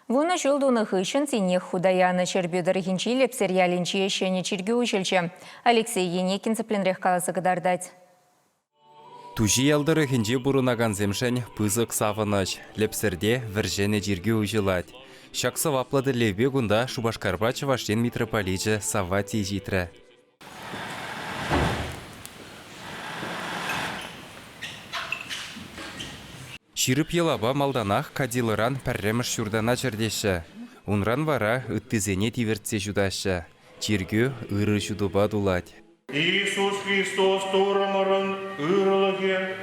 Вуна жылдуны хышын тине худаяны чербюдер хинчи лепсер ялинчи ешене чирге училче. Алексей Енекин цепленрех каласы кадардать. Тужи ялдыры хинчи бурунаган земшен пызык савыныч. Лепсерде віржені jirге ужилать. Шаксы ваплады лебе гунда Шубашкарба Чаваштен митрополиче Савати житрі. Ширып елаба малданах кадилыран пәрреміш шурдана жердеші. Унран вара үттізене тивертсе жудашы. Чиргü ыры жудуба дулать. Иисус Христос турамырын ырылыге,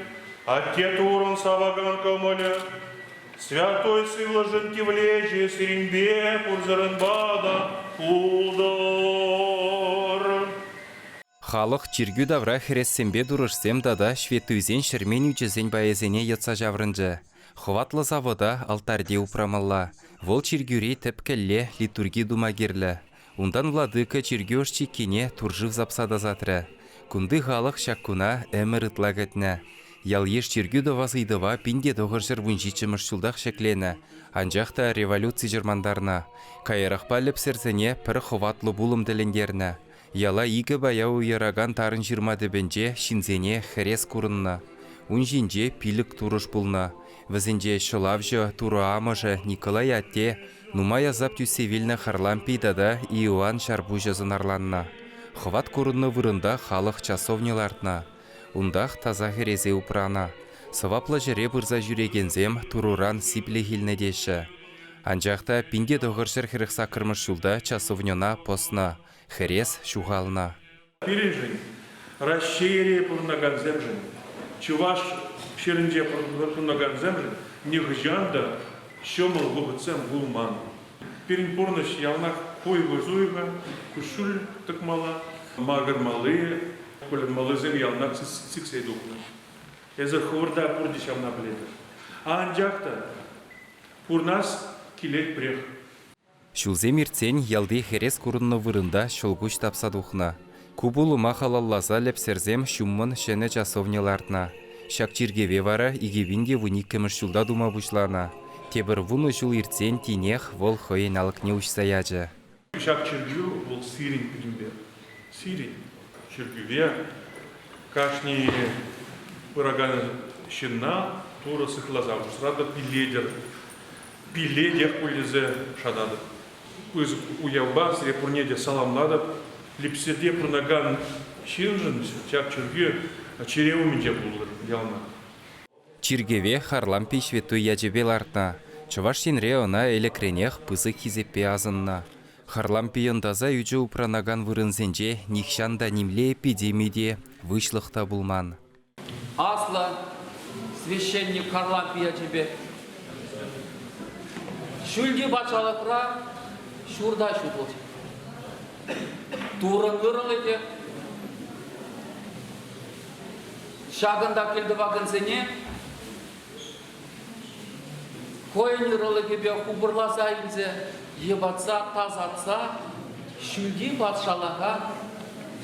атте турын саваган көмілі, святой сыйлыжын кивлежі сиринбе курзырын бада улдыр. Халық чиргü давра хрессембе дұрышсем дада шветуйзен шермен үчізен байезене етса жаврынжы. Хватлы завода алтарде упрамалла. Вол чиргюри тепкелле литурги думагерлі. Ундан владыка чиргюшчи кине туржив запсада затры. Кунды халық шаккуна әмір ытлагатна. Ял еш чиргю давазыйдыва пинде доғыржыр вунжичымыш шулдақ шеклене. Анжақта революций жермандарна. Кайырақпа лепсерзене пір хватлы булым ділендерна. Яла игі бая уйыраган тарын жирмады бенже шинзене хрес курынна. Унжинже пилік турыш булна. Візінде шылавжы туры амыжы Николай атте, нумай азап тюсевілні харлам пейдада Иоанн шарбужы зынарланна. Хват курынны вырында халық часовнелартна. Ундах таза херезе упрана. Сываплы жіре бұрза жүрегензем туруран сипле хилнедеші. Анжақта пинде доғыршыр хіріқса кірміш шулда часовнена посна. Херес шуғална. Пережень, расшире пурнаган земжен, чуваш шерінже пурнаган земжен, негжанда, шомыл губыцем гулман. Перень пурныш ялнақ қойғы зуйға, күшіл тұқмала, мағыр малы, көлін малы зем ялнақ сіксейдуқны. Езі хұрда пурдиш явна біледі. Анжақта пурнас келек прех. Шулзем ирцен ялды херес курынны вырында шолгуш тапсадухна. Кубулу махалаллаза лепсерзем шуммын шене часовнелартна. Шак чиргеве вара игевинде вуник кеміш шулда дума бушлана. Тебір вуны шул ирцен тинех вол хойен алыкне ушсаячы. Шак чиргю вол сирин пидимбе. Сирин чиргюве кашни пыраганы шинна тура сыхлаза. Срада пиледер. Пиледер кулезе шадады. Уявба сіре пұрнеде саламладып, липседе пұрнаган шилжын, чак чүрге череуменде бұлыр ялна. Чиргеве харлам пешвету яджебел артна. Чуваш сенре она элекренех пызы хизеппе азынна. Харлам пейындаза үджі упранаган вырынзенже нихшанда немле эпидемиде вышлықта булман. Асла, священник Харлам пейяджебе, шүлде бачалықра шурда шутылды. Турын ұрылыды. Шағында келді вағынсене. Койын ұрылыды бе құбырласа елзе, ебатса, тазатса, шүлде бачалыға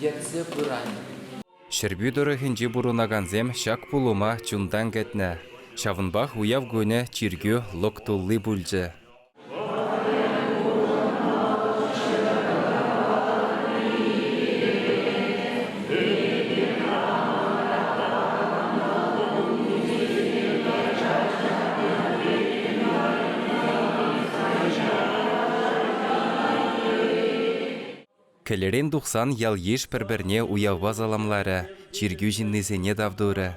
етсе бұрайын. Шербюдыры хинжи бурунаганзем шак пулума чундан кетне. Шавынбах уяв гөне чиргю локтулли бүлжі. Келерен дұқсан ял еш бір-бірне уявба заламлары, чиргю жиннезене давдуры.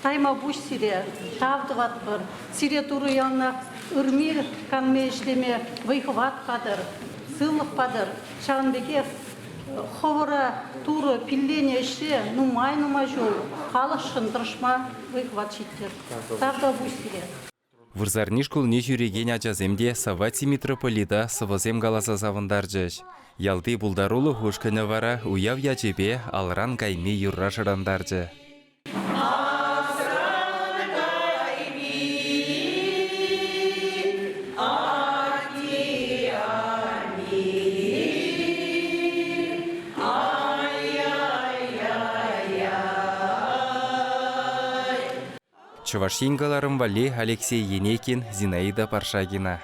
Тайма буш сире, тавдыват бір, сире туры ялна үрме канме ішлеме вайхват қадыр, сылық қадыр, шағынбеке ховыра туры пиллене ішле, нумай жол, қалышын тұрышма вайхват шиттер. Тавда буш сире. Вырзарниш кулне жүреген ажаземде Савати митрополита сывызем галаса завындаржыш. Ялды бұлдарулы хушкыны вара уяв ячебе алран кайме юрра жырандаржы. Чувашингаларым вали Алексей Енекин, Зинаида Паршагина.